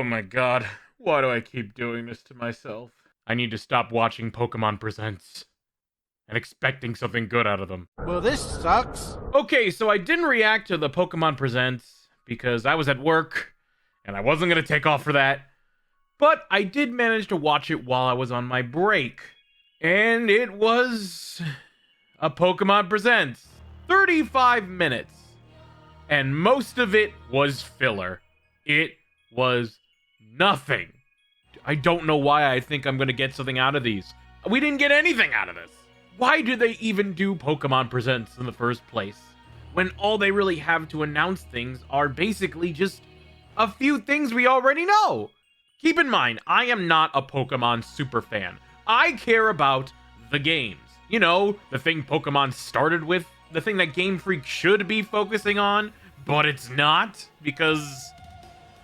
my god. Why do I keep doing this to myself? I need to stop watching Pokemon Presents and expecting something good out of them. Well, this sucks. Okay, so I didn't react to the Pokemon Presents because I was at work and I wasn't going to take off for that. But I did manage to watch it while I was on my break. And it was a Pokemon Presents. 35 minutes. And most of it was filler. It was nothing. I don't know why I think I'm going to get something out of these. We didn't get anything out of this. Why do they even do Pokemon Presents in the first place? When all they really have to announce things are basically just a few things we already know. Keep in mind, I am not a Pokemon super fan. I care about the games. You know, the thing Pokemon started with, the thing that Game Freak should be focusing on, but it's not, because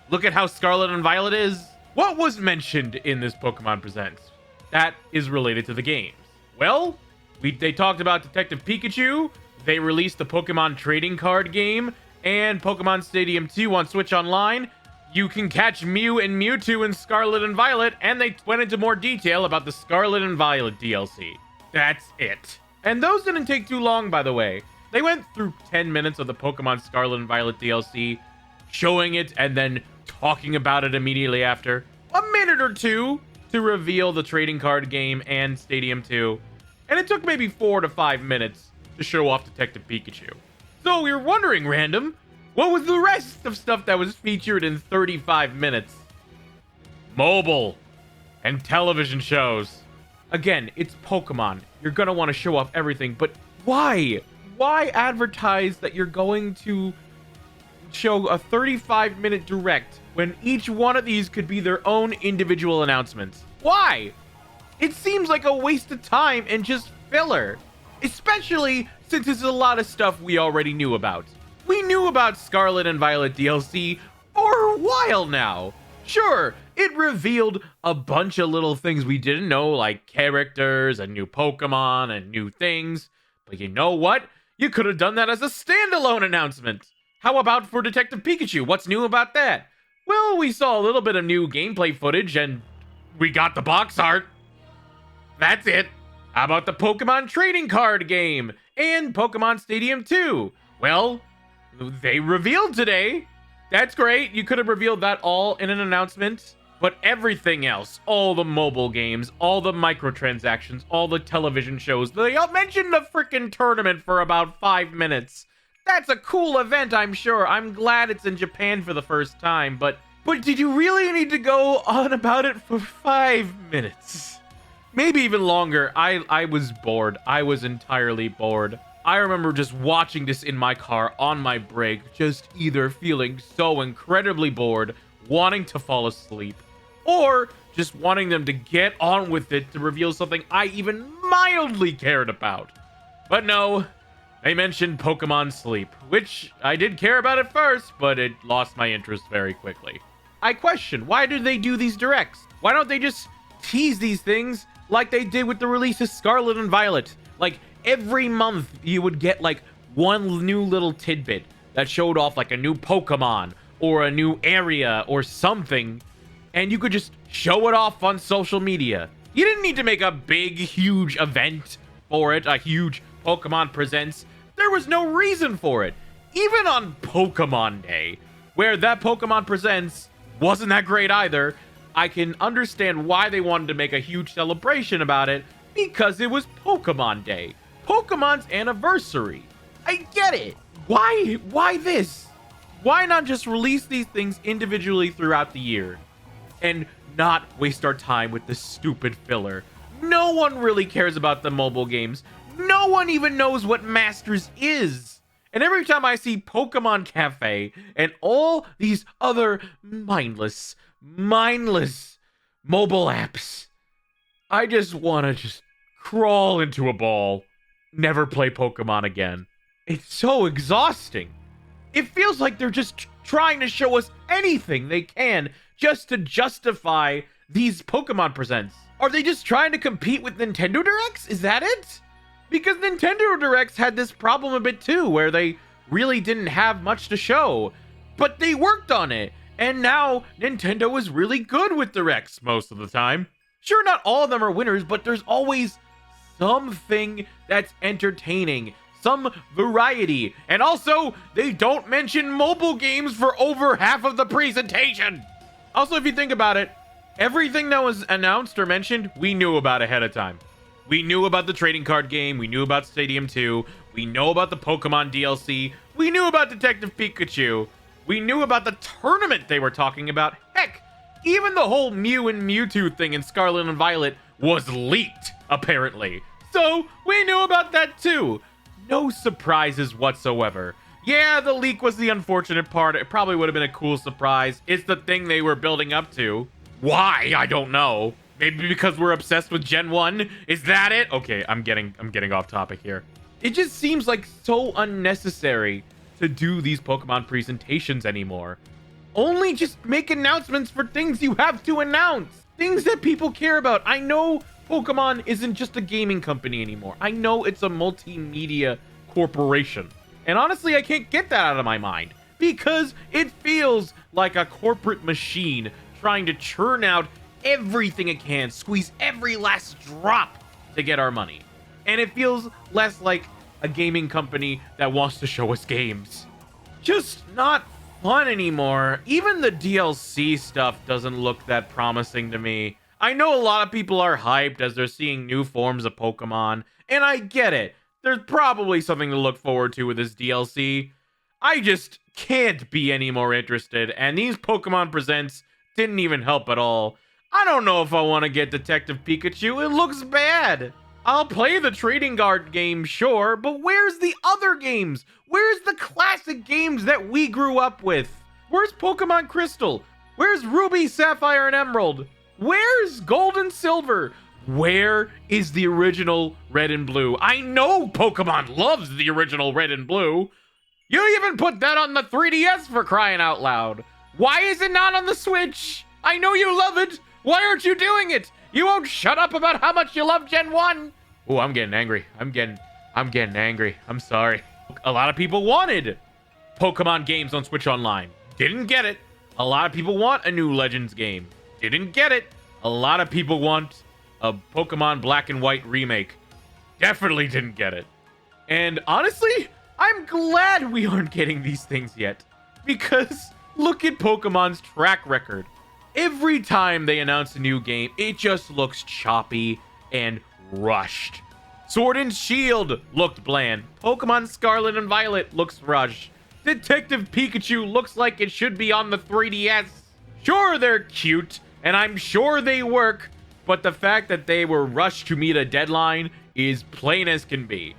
look at how Scarlet and Violet is. What was mentioned in this Pokemon Presents that is related to the games? Well, they talked about Detective Pikachu, they released the Pokemon trading card game, and Pokemon Stadium 2 on Switch Online. You can catch Mew and Mewtwo in Scarlet and Violet, and they went into more detail about the Scarlet and Violet DLC. That's it. And those didn't take too long, by the way. They went through 10 minutes of the Pokemon Scarlet and Violet DLC, showing it and then talking about it immediately after. A minute or two to reveal the trading card game and Stadium 2. And it took maybe 4 to 5 minutes to show off Detective Pikachu. So we were wondering, Random, what was the rest of stuff that was featured in 35 minutes? Mobile and television shows. Again, it's Pokemon. You're gonna want to show off everything, but why? Why advertise that you're going to show a 35-minute direct when each one of these could be their own individual announcements? Why? It seems like a waste of time and just filler. Especially since it's a lot of stuff we already knew about. We knew about Scarlet and Violet DLC for a while now. Sure, it revealed a bunch of little things we didn't know, like characters and new Pokemon and new things. But you know what? You could have done that as a standalone announcement. How about for Detective Pikachu? What's new about that? Well, we saw a little bit of new gameplay footage and we got the box art. That's it. How about the Pokemon trading card game and Pokemon Stadium 2? Well, they revealed today. That's great. You could have revealed that all in an announcement. But everything else, all the mobile games, all the microtransactions, all the television shows, they all mentioned the freaking tournament for about 5 minutes. That's a cool event, I'm sure. I'm glad it's in Japan for the first time, but did you really need to go on about it for 5 minutes? Maybe even longer. I was bored. I was entirely bored. I remember just watching this in my car on my break, just either feeling so incredibly bored, wanting to fall asleep, or just wanting them to get on with it to reveal something I even mildly cared about. But no, they mentioned Pokemon Sleep, which I did care about at first, but it lost my interest very quickly. I question, why do they do these directs? Why don't they just tease these things like they did with the release of Scarlet and Violet? Like, every month you would get like one new little tidbit that showed off like a new Pokemon or a new area or something, and you could just show it off on social media. You didn't need to make a big, huge event for it, a huge Pokemon Presents. There was no reason for it. Even on Pokemon Day, where that Pokemon Presents wasn't that great either, I can understand why they wanted to make a huge celebration about it, because it was Pokemon Day. Pokemon's anniversary. I get it. Why this? Why not just release these things individually throughout the year and not waste our time with this stupid filler? No one really cares about the mobile games. No one even knows what Masters is. And every time I see Pokemon Cafe and all these other mindless mobile apps, I just want to crawl into a ball. Never play Pokemon again. It's so exhausting. It feels like they're just trying to show us anything they can just to justify these Pokemon Presents. Are they just trying to compete with Nintendo Directs? Is that it? Because Nintendo Directs had this problem a bit too, where they really didn't have much to show, but they worked on it. And now Nintendo is really good with directs most of the time. Sure, not all of them are winners, but there's always something that's entertaining, some variety. And also, they don't mention mobile games for over half of the presentation. Also, if you think about it, everything that was announced or mentioned, we knew about ahead of time. We knew about the trading card game, we knew about Stadium 2, we know about the Pokemon DLC, we knew about Detective Pikachu, we knew about the tournament they were talking about. Heck, even the whole Mew and Mewtwo thing in Scarlet and Violet was leaked, apparently. So, we knew about that too. No surprises whatsoever. Yeah, the leak was the unfortunate part. It probably would have been a cool surprise. It's the thing they were building up to. Why? I don't know. Maybe because we're obsessed with Gen 1? Is that it? Okay, I'm getting off topic here. It just seems like so unnecessary to do these Pokemon presentations anymore. Only just make announcements for things you have to announce. Things that people care about. I know Pokemon isn't just a gaming company anymore. I know it's a multimedia corporation. And honestly, I can't get that out of my mind because it feels like a corporate machine trying to churn out everything it can, squeeze every last drop to get our money. And it feels less like a gaming company that wants to show us games. Just not fun anymore. Even the DLC stuff doesn't look that promising to me. I know a lot of people are hyped as they're seeing new forms of Pokemon, and I get it. There's probably something to look forward to with this DLC. I just can't be any more interested, and these Pokemon Presents didn't even help at all. I don't know if I want to get Detective Pikachu. It looks bad. I'll play the trading card game, sure, but where's the other games? Where's the classic games that we grew up with? Where's Pokemon Crystal? Where's Ruby, Sapphire, and Emerald? Where's Gold and Silver? Where is the original Red and Blue? I know Pokemon loves the original Red and Blue. You even put that on the 3DS for crying out loud. Why is it not on the Switch? I know you love it. Why aren't you doing it? You won't shut up about how much you love Gen 1. Oh, I'm getting angry. I'm getting angry. I'm sorry. A lot of people wanted Pokemon games on Switch Online. Didn't get it. A lot of people want a new Legends game. Didn't get it. A lot of people want a Pokemon Black and White remake. Definitely didn't get it. And honestly, I'm glad we aren't getting these things yet. Because look at Pokemon's track record. Every time they announce a new game, it just looks choppy and rushed. Sword and Shield looked bland. Pokemon Scarlet and Violet looks rushed. Detective Pikachu looks like it should be on the 3DS. Sure, they're cute, and I'm sure they work, but the fact that they were rushed to meet a deadline is plain as can be.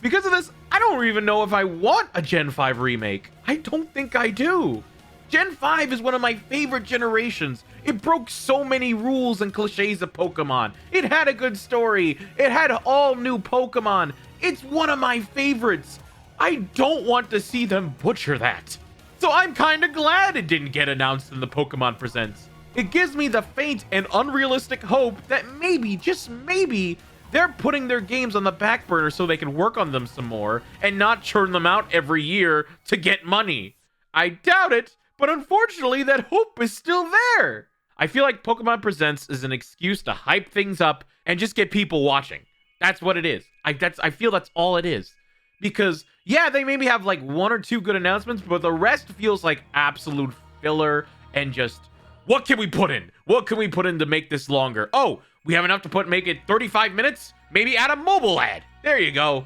Because of this, I don't even know if I want a Gen 5 remake. I don't think I do. Gen 5 is one of my favorite generations. It broke so many rules and cliches of Pokemon. It had a good story. It had all new Pokemon. It's one of my favorites. I don't want to see them butcher that. So I'm kind of glad it didn't get announced in the Pokemon Presents. It gives me the faint and unrealistic hope that maybe, just maybe, they're putting their games on the back burner so they can work on them some more and not churn them out every year to get money. I doubt it, but unfortunately that hope is still there. I feel like Pokemon Presents is an excuse to hype things up and just get people watching. That's what it is. I feel that's all it is. Because, yeah, they maybe have like one or two good announcements, but the rest feels like absolute filler and just, what can we put in? What can we put in to make this longer? Oh, we have enough to make it 35 minutes? Maybe add a mobile ad. There you go.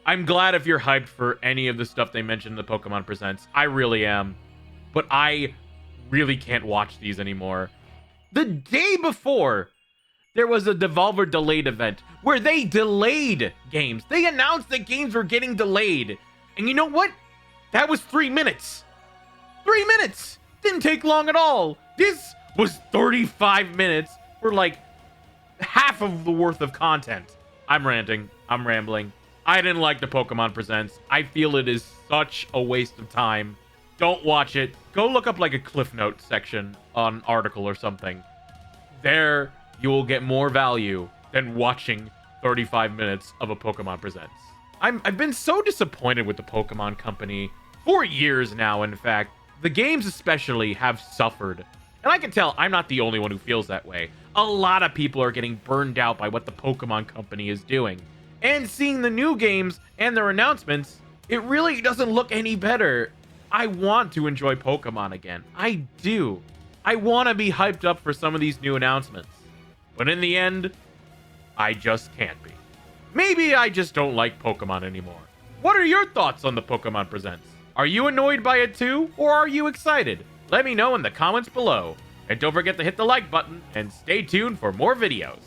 I'm glad if you're hyped for any of the stuff they mentioned in the Pokemon Presents. I really am. But I really can't watch these anymore. The day before, there was a Devolver Delayed event where they delayed games. They announced that games were getting delayed. And you know what? That was 3 minutes. 3 minutes! Didn't take long at all. This was 35 minutes for like half of the worth of content. I'm ranting. I'm rambling. I didn't like the Pokemon Presents. I feel it is such a waste of time. Don't watch it. Go look up like a Cliff Note section on an article or something. There, you will get more value than watching 35 minutes of a Pokemon Presents. I've been so disappointed with the Pokemon Company for years now, in fact. The games especially have suffered. And I can tell I'm not the only one who feels that way. A lot of people are getting burned out by what the Pokemon Company is doing. And seeing the new games and their announcements, it really doesn't look any better. I want to enjoy Pokemon again. I do. I want to be hyped up for some of these new announcements. But in the end, I just can't be. Maybe I just don't like Pokemon anymore. What are your thoughts on the Pokemon Presents? Are you annoyed by it too, or are you excited? Let me know in the comments below. And don't forget to hit the like button and stay tuned for more videos.